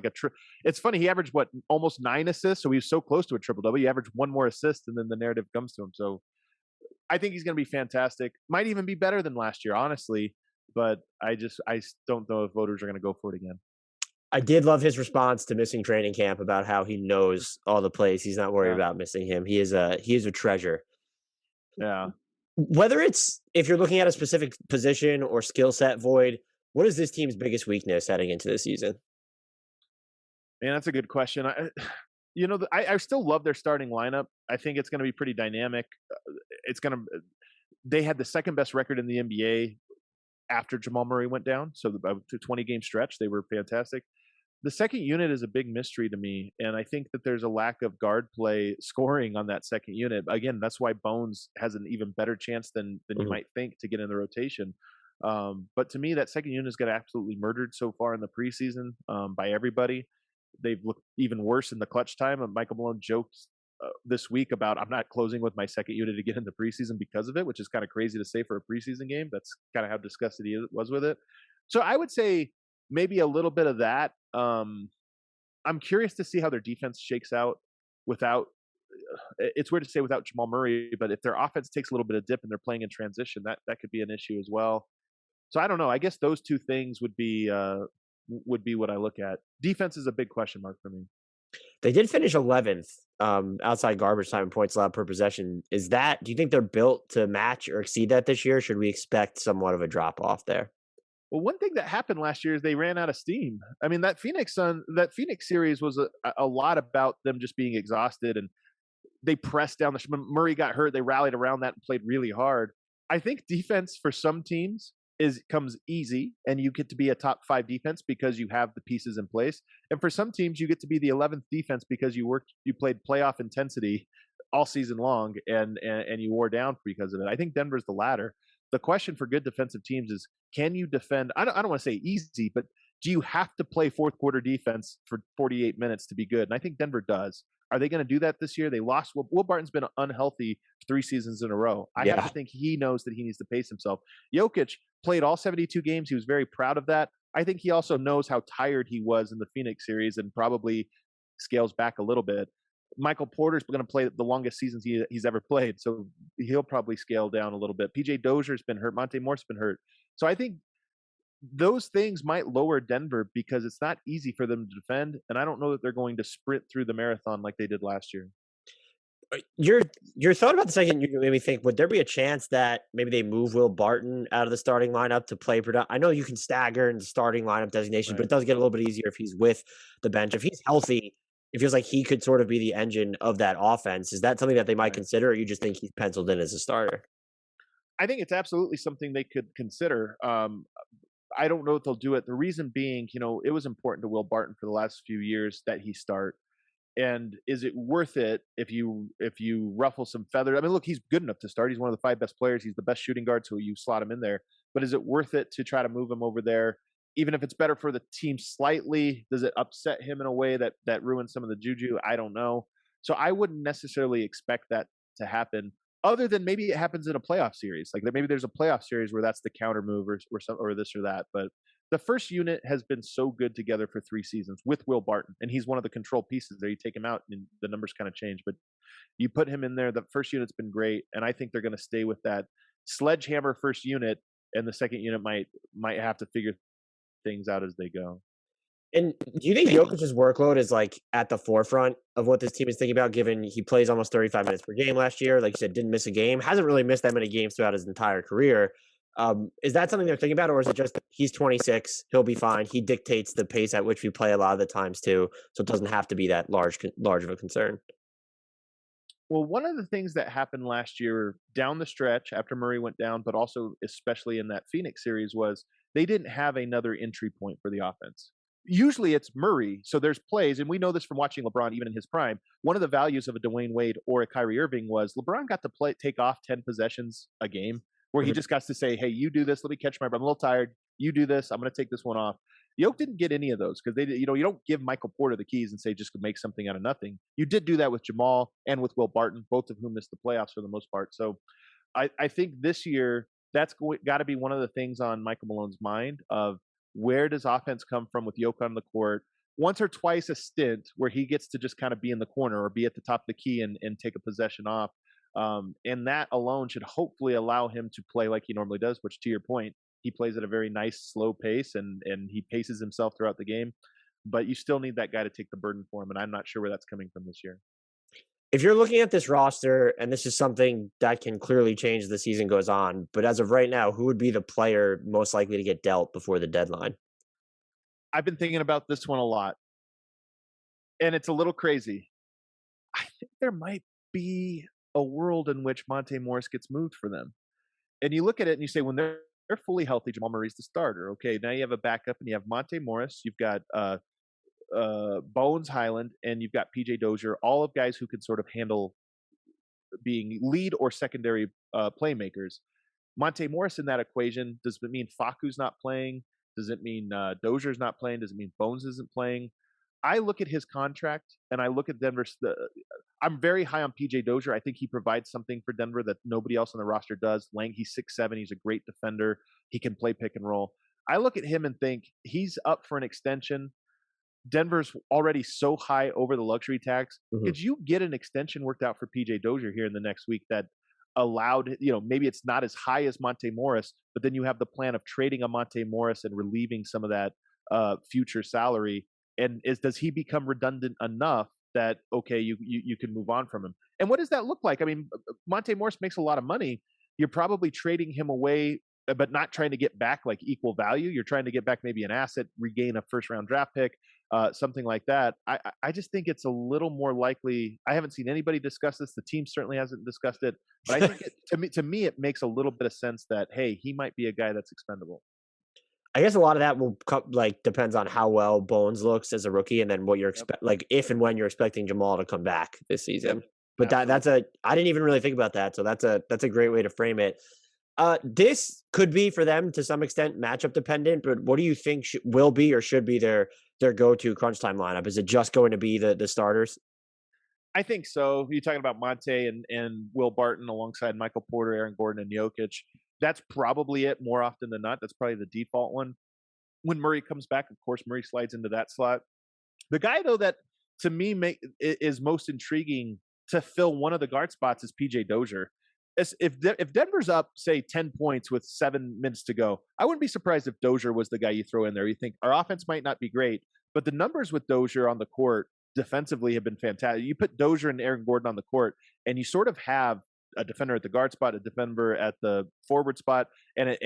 it's funny. He averaged almost 9 assists. So he was so close to a triple-double. He averaged 1 more assist, and then the narrative comes to him. So I think he's going to be fantastic. Might even be better than last year, honestly. But I don't know if voters are going to go for it again. I did love his response to missing training camp about how he knows all the plays. He's not worried about missing him. He is a treasure. Yeah. Whether it's, if you're looking at a specific position or skill set void, what is this team's biggest weakness heading into the season? Man, that's a good question. I still love their starting lineup. I think it's going to be pretty dynamic. They had the second best record in the NBA after Jamal Murray went down. So the 20-game stretch, they were fantastic. The second unit is a big mystery to me, and I think that there's a lack of guard play scoring on that second unit. Again, that's why Bones has an even better chance than you might think to get in the rotation. But to me, that second unit has got absolutely murdered so far in the preseason by everybody. They've looked even worse in the clutch time. Michael Malone joked this week about I'm not closing with my second unit to get into preseason because of it, which is kind of crazy to say for a preseason game. That's kind of how disgusted he was with it. So I would say maybe a little bit of that. I'm curious to see how their defense shakes out without. It's weird to say without Jamal Murray, but if their offense takes a little bit of dip and they're playing in transition, that could be an issue as well. So I don't know. I guess those two things would be what I look at. Defense is a big question mark for me. They did finish 11th outside garbage time and points allowed per possession. Do you think they're built to match or exceed that this year? Or should we expect somewhat of a drop off there? Well, one thing that happened last year is they ran out of steam. I mean, that Phoenix series was a lot about them just being exhausted, and they pressed down Murray got hurt. They rallied around that and played really hard. I think defense for some teams comes easy, and you get to be a top 5 defense because you have the pieces in place. And for some teams, you get to be the 11th defense because you played playoff intensity all season long, and you wore down because of it. I think Denver's the latter. The question for good defensive teams is, can you defend? I don't want to say easy, but do you have to play fourth quarter defense for 48 minutes to be good? And I think Denver does. Are they going to do that this year? They lost. Will Barton's been unhealthy 3 seasons in a row. I have to think he knows that he needs to pace himself. Jokic played all 72 games. He was very proud of that. I think he also knows how tired he was in the Phoenix series and probably scales back a little bit. Michael Porter's going to play the longest seasons he's ever played, so he'll probably scale down a little bit. PJ Dozier's been hurt. Monte Morris been hurt. So I think those things might lower Denver because it's not easy for them to defend, and I don't know that they're going to sprint through the marathon like they did last year. Your thought about the second unit made me think, would there be a chance that maybe they move Will Barton out of the starting lineup to play production? I know you can stagger in the starting lineup designation, right, but it does get a little bit easier if he's with the bench. If he's healthy, it feels like he could sort of be the engine of that offense. Is that something that they might consider, or you just think he's penciled in as a starter? I think it's absolutely something they could consider. I don't know if they'll do it. The reason being, it was important to Will Barton for the last few years that he start. And is it worth it if you ruffle some feathers? I mean, look, he's good enough to start. He's one of the 5 best players. He's the best shooting guard, so you slot him in there. But is it worth it to try to move him over there? Even if it's better for the team slightly, does it upset him in a way that ruins some of the juju? I don't know. So I wouldn't necessarily expect that to happen, other than maybe it happens in a playoff series. Like maybe there's a playoff series where that's the counter move or this or that. But the first unit has been so good together for 3 seasons with Will Barton, and he's one of the control pieces there. You take him out and the numbers kind of change, but you put him in there. The first unit's been great, and I think they're going to stay with that sledgehammer first unit, and the second unit might have to figure things out as they go. And do you think Jokic's workload is like at the forefront of what this team is thinking about, given he plays almost 35 minutes per game last year? Like you said, didn't miss a game, hasn't really missed that many games throughout his entire career. Is that something they're thinking about, or is it just he's 26, he'll be fine, he dictates the pace at which we play a lot of the times too, so it doesn't have to be that large of a concern? Well, one of the things that happened last year down the stretch after Murray went down, but also especially in that Phoenix series, was they didn't have another entry point for the offense. Usually it's Murray, so there's plays, and we know this from watching LeBron even in his prime. One of the values of a Dwayne Wade or a Kyrie Irving was LeBron got to take off 10 possessions a game, where he just got to say, hey, you do this, let me catch my breath, I'm a little tired, you do this, I'm going to take this one off. Yoke didn't get any of those because you don't give Michael Porter the keys and say just to make something out of nothing. You did do that with Jamal and with Will Barton, both of whom missed the playoffs for the most part. So I think this year that's got to be one of the things on Michael Malone's mind of where does offense come from with Yoke on the court. Once or twice a stint where he gets to just kind of be in the corner or be at the top of the key and take a possession off. And that alone should hopefully allow him to play like he normally does, which to your point, he plays at a very nice, slow pace and he paces himself throughout the game. But you still need that guy to take the burden for him, and I'm not sure where that's coming from this year. If you're looking at this roster, and this is something that can clearly change as the season goes on, but as of right now, who would be the player most likely to get dealt before the deadline? I've been thinking about this one a lot, and it's a little crazy. I think there might be a world in which Monte Morris gets moved for them. And you look at it and you say, when they're fully healthy, Jamal Murray's the starter. Okay, now you have a backup and you have Monte Morris, you've got Bones Hyland, and you've got PJ Dozier, all of guys who can sort of handle being lead or secondary playmakers. Monte Morris in that equation, does it mean Facu's not playing? Does it mean Dozier's not playing? Does it mean Bones isn't playing? I look at his contract and I look at Denver's. I'm very high on PJ Dozier. I think he provides something for Denver that nobody else on the roster does. He's 6'7". He's a great defender. He can play pick and roll. I look at him and think he's up for an extension. Denver's already so high over the luxury tax. Could you get an extension worked out for PJ Dozier here in the next week that allowed, maybe it's not as high as Monte Morris, but then you have the plan of trading a Monte Morris and relieving some of that future salary. And does he become redundant enough that, okay, you can move on from him? And what does that look like? I mean, Monte Morris makes a lot of money. You're probably trading him away, but not trying to get back like equal value. You're trying to get back maybe an asset, regain a first round draft pick, something like that. I just think it's a little more likely. I haven't seen anybody discuss this. The team certainly hasn't discussed it, but I think to me, it makes a little bit of sense that, hey, he might be a guy that's expendable. I guess a lot of that will depends on how well Bones looks as a rookie, and then what you're if and when you're expecting Jamal to come back this season. Yep. But I didn't even really think about that. So that's a great way to frame it. This could be for them to some extent matchup dependent, but what do you think will be or should be their go-to crunch time lineup? Is it just going to be the starters? I think so. You're talking about Monte and Will Barton alongside Michael Porter, Aaron Gordon, and Jokic. That's probably it more often than not. That's probably the default one. When Murray comes back, of course, Murray slides into that slot. The guy, though, that to me is most intriguing to fill one of the guard spots is PJ Dozier. If Denver's up, say, 10 points with 7 minutes to go, I wouldn't be surprised if Dozier was the guy you throw in there. You think our offense might not be great, but the numbers with Dozier on the court defensively have been fantastic. You put Dozier and Aaron Gordon on the court, and you sort of have a defender at the guard spot, a defender at the forward spot, and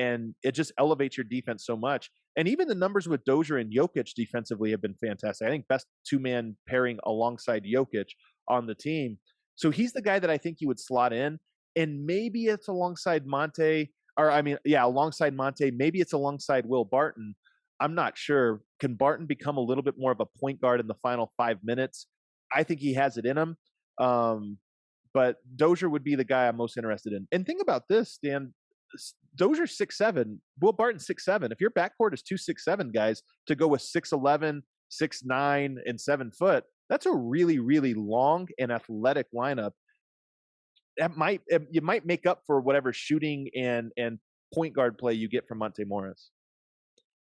it just elevates your defense so much. And even the numbers with Dozier and Jokic defensively have been fantastic. I think best two-man pairing alongside Jokic on the team. So he's the guy that I think you would slot in. And maybe it's alongside Monte, alongside Monte. Maybe it's alongside Will Barton. I'm not sure. Can Barton become a little bit more of a point guard in the final 5 minutes? I think he has it in him. But Dozier would be the guy I'm most interested in. And think about this, Dan. Dozier's 6'7", Will Barton 6'7". If your backcourt is 2 6'7" guys to go with 6'11", 6'9", and 7 foot, that's a really, really long and athletic lineup. You might make up for whatever shooting and point guard play you get from Monte Morris.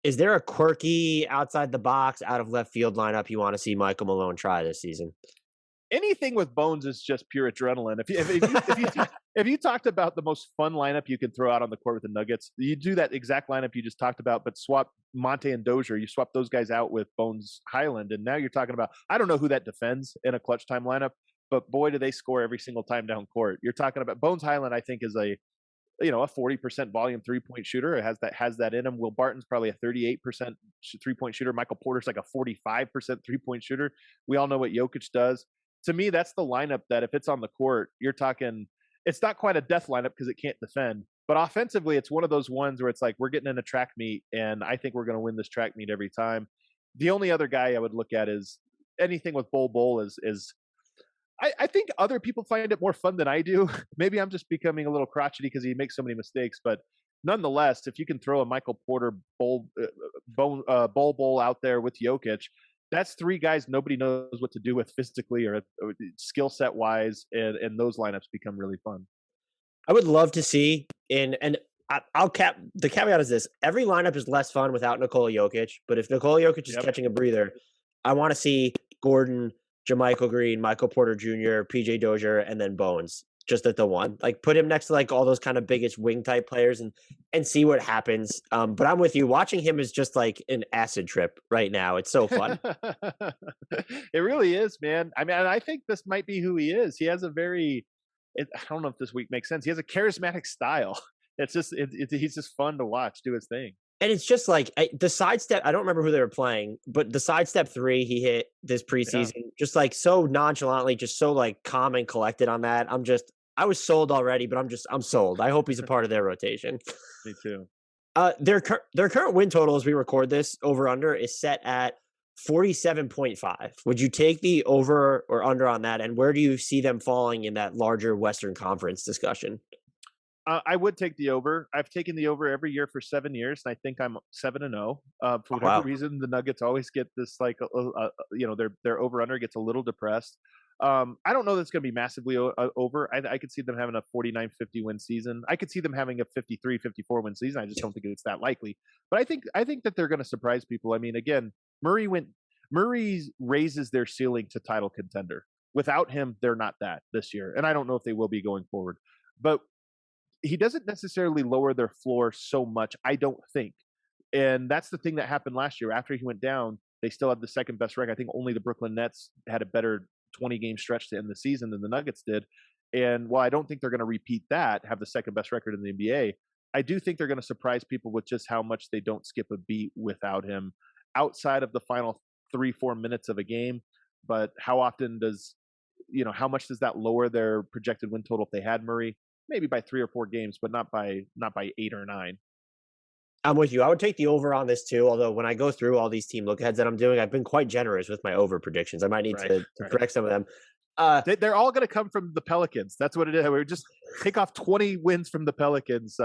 Is there a quirky outside the box, out of left field lineup you want to see Michael Malone try this season? Anything with Bones is just pure adrenaline. If you talked about the most fun lineup you can throw out on the court with the Nuggets, you do that exact lineup you just talked about, but swap Monte and Dozier. You swap those guys out with Bones Hyland, and now you're talking about, I don't know who that defends in a clutch time lineup, but boy, do they score every single time down court. You're talking about Bones Hyland, I think, is a 40% volume 3-point shooter. It has that in him. Will Barton's probably a 38% 3-point shooter. Michael Porter's like a 45% 3-point shooter. We all know what Jokic does. To me, that's the lineup that if it's on the court, you're talking, it's not quite a death lineup because it can't defend, but offensively, it's one of those ones where it's like, we're getting in a track meet, and I think we're going to win this track meet every time. The only other guy I would look at is anything with Bol is I think other people find it more fun than I do. Maybe I'm just becoming a little crotchety because he makes so many mistakes, but nonetheless, if you can throw a Michael Porter Bol out there with Jokic, that's 3 guys nobody knows what to do with physically or skill set wise, and those lineups become really fun. I would love to see the caveat is this: every lineup is less fun without Nikola Jokic. But if Nikola Jokic is catching a breather, I want to see Gordon, JaMychal Green, Michael Porter Jr., PJ Dozier, and then Bones just at the one. Like, put him next to like all those kind of biggest wing type players and see what happens. But I'm with you. Watching him is just like an acid trip right now. It's so fun. It really is, man. I mean, I think this might be who he is. He has a I don't know if this week makes sense. He has a charismatic style. It's just he's just fun to watch do his thing. And it's just like the sidestep. I don't remember who they were playing, but the sidestep 3 he hit this preseason, just like so nonchalantly, just so like calm and collected on that. I was sold already, but I'm sold. I hope he's a part of their rotation. Me too. Their current win total as we record this over under is set at 47.5. Would you take the over or under on that? And where do you see them falling in that larger Western Conference discussion? I would take the over. I've taken the over every year for 7 years, and I think I'm 7-0. For whatever reason, the Nuggets always get this like, their over under gets a little depressed. I don't know that's going to be massively over. I could see them having a 49-50 win season. I could see them having a 53-54 win season. I just don't think it's that likely. But I think that they're going to surprise people. I mean, again, Murray raises their ceiling to title contender. Without him, they're not that this year, and I don't know if they will be going forward. But he doesn't necessarily lower their floor so much, I don't think. And that's the thing that happened last year. After he went down, they still had the second best record. I think only the Brooklyn Nets had a better 20-game stretch to end the season than the Nuggets did. And while I don't think they're going to repeat that, have the second best record in the NBA, I do think they're going to surprise people with just how much they don't skip a beat without him outside of the final 3-4 minutes of a game. But how often how much does that lower their projected win total if they had Murray? Maybe by 3 or 4 games, but not by 8 or 9. I'm with you. I would take the over on this too. Although when I go through all these team look aheads that I'm doing, I've been quite generous with my over predictions. I might need to correct some of them. They're all going to come from the Pelicans. That's what it is. We just take off 20 wins from the Pelicans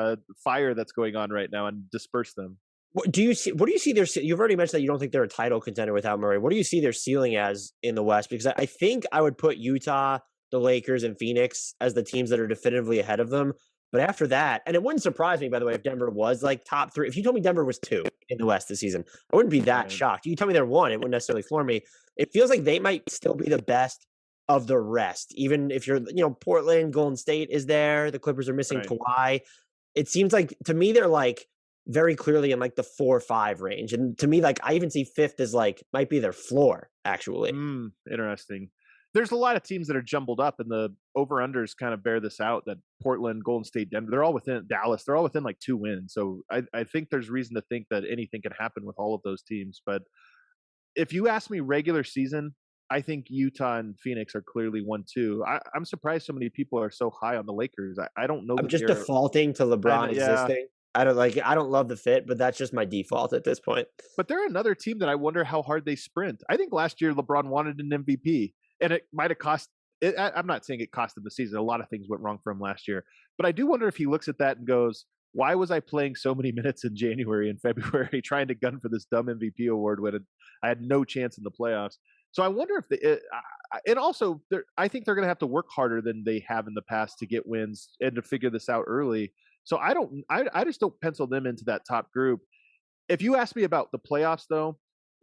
fire that's going on right now and disperse them. What do you see their? You've already mentioned that you don't think they're a title contender without Murray. What do you see their ceiling as in the West? Because I think I would put Utah, the Lakers, and Phoenix as the teams that are definitively ahead of them. But after that, and it wouldn't surprise me, by the way, if Denver was like top 3. If you told me Denver was 2 in the West this season, I wouldn't be that shocked. You tell me they're 1, it wouldn't necessarily floor me. It feels like they might still be the best of the rest. Even if you're, Portland, Golden State is there. The Clippers are missing Kawhi. It seems like, to me, they're like very clearly in like the 4 or 5 range. And to me, like I even see 5th as like might be their floor, actually. Interesting. There's a lot of teams that are jumbled up, and the over-unders kind of bear this out, that Portland, Golden State, Denver, they're all within Dallas. They're all within like 2 wins. So I think there's reason to think that anything can happen with all of those teams. But if you ask me regular season, I think Utah and Phoenix are clearly 1-2. I'm surprised so many people are so high on the Lakers. I don't know. I'm just defaulting to LeBron existing. I don't love the fit, but that's just my default at this point. But they're another team that I wonder how hard they sprint. I think last year LeBron wanted an MVP. And it might have cost – I'm not saying it cost him the season. A lot of things went wrong for him last year. But I do wonder if he looks at that and goes, why was I playing so many minutes in January and February trying to gun for this dumb MVP award when I had no chance in the playoffs? So I wonder if and also I think they're going to have to work harder than they have in the past to get wins and to figure this out early. So I just don't pencil them into that top group. If you ask me about the playoffs, though,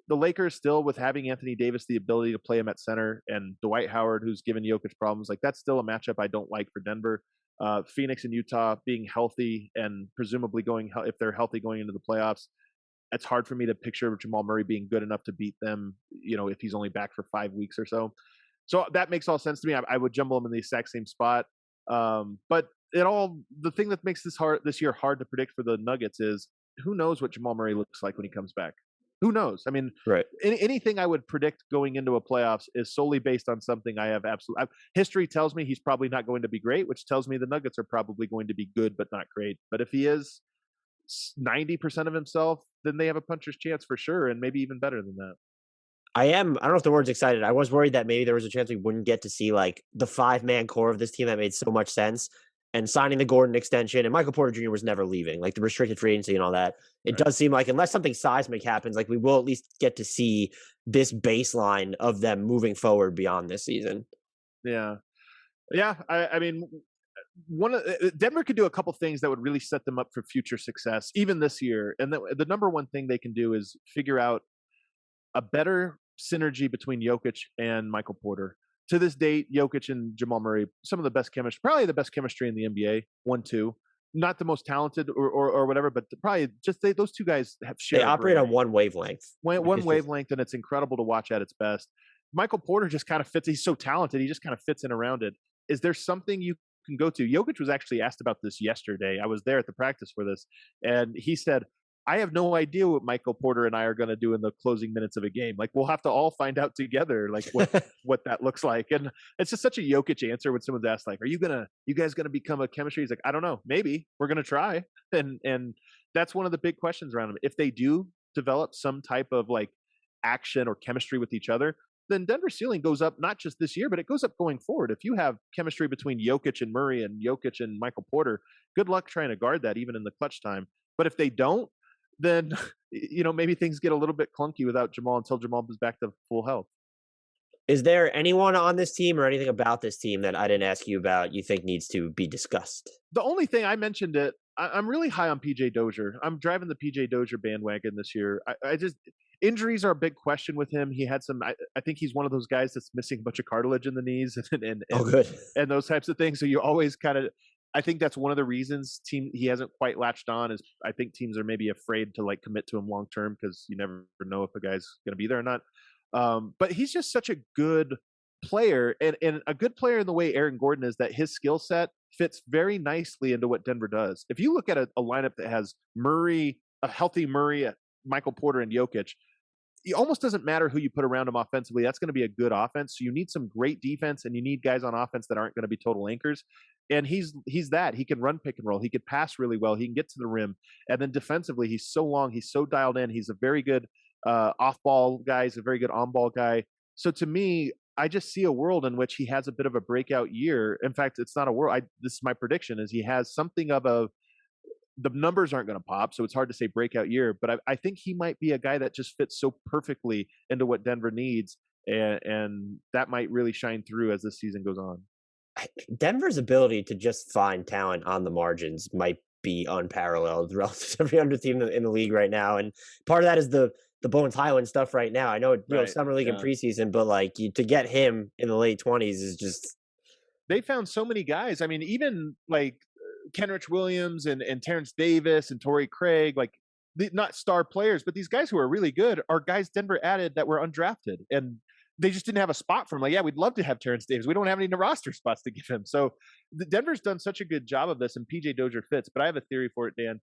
the Lakers still, with having Anthony Davis, the ability to play him at center, and Dwight Howard, who's given Jokic problems, like that's still a matchup I don't like for Denver. Phoenix and Utah being healthy and presumably if they're healthy going into the playoffs, it's hard for me to picture Jamal Murray being good enough to beat them, if he's only back for 5 weeks or so. So that makes all sense to me. I would jumble them in the exact same spot. But the thing that makes this year hard to predict for the Nuggets is who knows what Jamal Murray looks like when he comes back. Who knows? I mean, anything I would predict going into a playoffs is solely based on something I have history tells me he's probably not going to be great, which tells me the Nuggets are probably going to be good but not great. But if he is 90% of himself, then they have a puncher's chance for sure, and maybe even better than that. I don't know if the word's excited. I was worried that maybe there was a chance we wouldn't get to see like the 5-man core of this team that made so much sense. And signing the Gordon extension, and Michael Porter Jr. was never leaving, like the restricted free agency and all that. It does seem like, unless something seismic happens, like we will at least get to see this baseline of them moving forward beyond this season. Yeah. I mean, Denver could do a couple things that would really set them up for future success, even this year. And the number one thing they can do is figure out a better synergy between Jokic and Michael Porter. To this date, Jokic and Jamal Murray, some of the best chemistry, probably the best chemistry in the NBA, 1-2. Not the most talented or whatever, but probably just those two guys have shared. They operate on one wavelength. One wavelength, and it's incredible to watch at its best. Michael Porter just kind of fits. He's so talented. He just kind of fits in around it. Is there something you can go to? Jokic was actually asked about this yesterday. I was there at the practice for this, and he said, I have no idea what Michael Porter and I are going to do in the closing minutes of a game. Like, we'll have to all find out together, like what that looks like. And it's just such a Jokic answer when someone's asked, like, you guys going to become a chemistry? He's like, I don't know. Maybe we're going to try. And that's one of the big questions around him. If they do develop some type of like action or chemistry with each other, then Denver's ceiling goes up, not just this year, but it goes up going forward. If you have chemistry between Jokic and Murray and Jokic and Michael Porter, good luck trying to guard that even in the clutch time. But if they don't, then maybe things get a little bit clunky without Jamal until Jamal is back to full health. Is there anyone on this team or anything about this team that I didn't ask you about you think needs to be discussed? The only thing I mentioned it, I'm really high on PJ Dozier. I'm driving the PJ Dozier bandwagon this year. I just injuries are a big question with him. He had some. I think he's one of those guys that's missing a bunch of cartilage in the knees and those types of things. So you always kind of. I think that's one of the reasons he hasn't quite latched on. Is I think teams are maybe afraid to like commit to him long term because you never know if a guy's going to be there or not. But he's just such a good player and a good player in the way Aaron Gordon is, that his skill set fits very nicely into what Denver does. If you look at a lineup that has Murray, a healthy Murray, Michael Porter, and Jokic, it almost doesn't matter who you put around him offensively. That's going to be a good offense. So you need some great defense, and you need guys on offense that aren't going to be total anchors. And he's that. He can run pick and roll. He could pass really well. He can get to the rim. And then defensively, he's so long. He's so dialed in. He's a very good off-ball guy. He's a very good on-ball guy. So to me, I just see a world in which he has a bit of a breakout year. In fact, it's not a world. This is my prediction: is he has something of a. The numbers aren't going to pop, so it's hard to say breakout year. But I think he might be a guy that just fits so perfectly into what Denver needs, and that might really shine through as this season goes on. Denver's ability to just find talent on the margins might be unparalleled relative to every other team in the league right now, and part of that is the Bones Hyland stuff right now. I know, summer league and preseason, but like to get him in the late 20s is just. They found so many guys. I mean, even like Kenrich Williams and Terrence Davis and Torrey Craig, like not star players, but these guys who are really good are guys Denver added that were undrafted, and they just didn't have a spot for him. Like, yeah, we'd love to have Terrence Davis. We don't have any roster spots to give him. So Denver's done such a good job of this, and PJ Dozier fits. But I have a theory for it, Dan.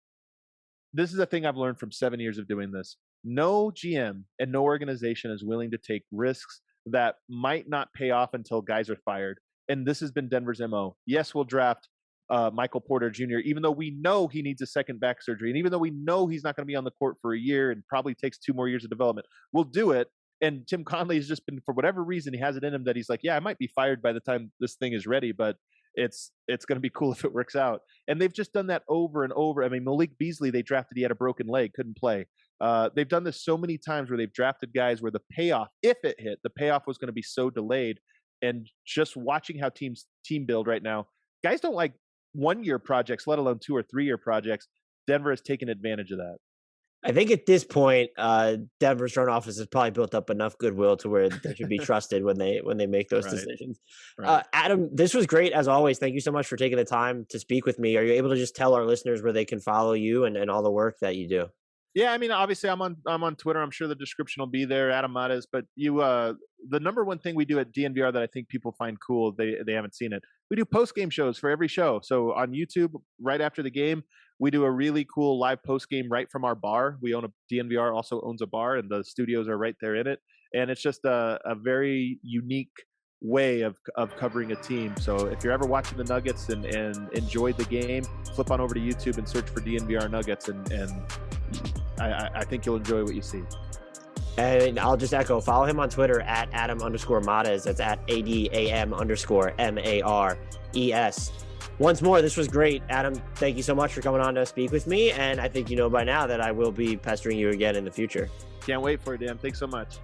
This is a thing I've learned from 7 years of doing this. No GM and no organization is willing to take risks that might not pay off until guys are fired. And this has been Denver's MO. Yes, we'll draft Michael Porter Jr., even though we know he needs a second back surgery. And even though we know he's not going to be on the court for a year and probably takes 2 more years of development, we'll do it. And Tim Conley has just been, for whatever reason, he has it in him that he's like, yeah, I might be fired by the time this thing is ready, but it's going to be cool if it works out. And they've just done that over and over. I mean, Malik Beasley, they drafted, he had a broken leg, couldn't play. They've done this so many times where they've drafted guys where the payoff, if it hit, the payoff was going to be so delayed. And just watching how teams team build right now, guys don't like 1-year projects, let alone 2 or 3 year projects. Denver has taken advantage of that. I think at this point, Denver's front office has probably built up enough goodwill to where they should be trusted when they make those decisions. Right. Adam, this was great as always. Thank you so much for taking the time to speak with me. Are you able to just tell our listeners where they can follow you and all the work that you do? Yeah, I mean, obviously, I'm on Twitter. I'm sure the description will be there, Adam Mares. But the number one thing we do at DNVR that I think people find cool, they haven't seen it. We do post-game shows for every show. So on YouTube, right after the game, we do a really cool live post-game right from our bar. We own DNVR also owns a bar, and the studios are right there in it. And it's just a very unique way of covering a team. So if you're ever watching the Nuggets and enjoyed the game, flip on over to YouTube and search for DNVR Nuggets, and I think you'll enjoy what you see. And I'll just echo, follow him on Twitter at Adam_Mares. That's at ADAM_MARES. Once more, this was great. Adam, thank you so much for coming on to speak with me. And I think you know by now that I will be pestering you again in the future. Can't wait for it, Dan. Thanks so much.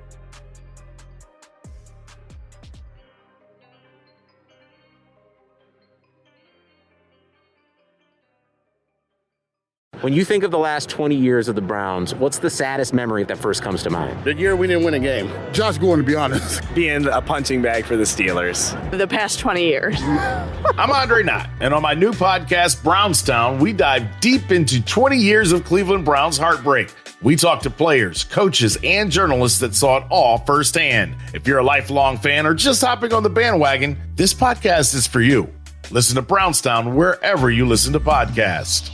When you think of the last 20 years of the Browns, what's the saddest memory that first comes to mind? The year we didn't win a game. Josh Gordon, to be honest. Being a punching bag for the Steelers. The past 20 years. I'm Andre Knott, and on my new podcast, Brownstown, we dive deep into 20 years of Cleveland Browns heartbreak. We talk to players, coaches, and journalists that saw it all firsthand. If you're a lifelong fan or just hopping on the bandwagon, this podcast is for you. Listen to Brownstown wherever you listen to podcasts.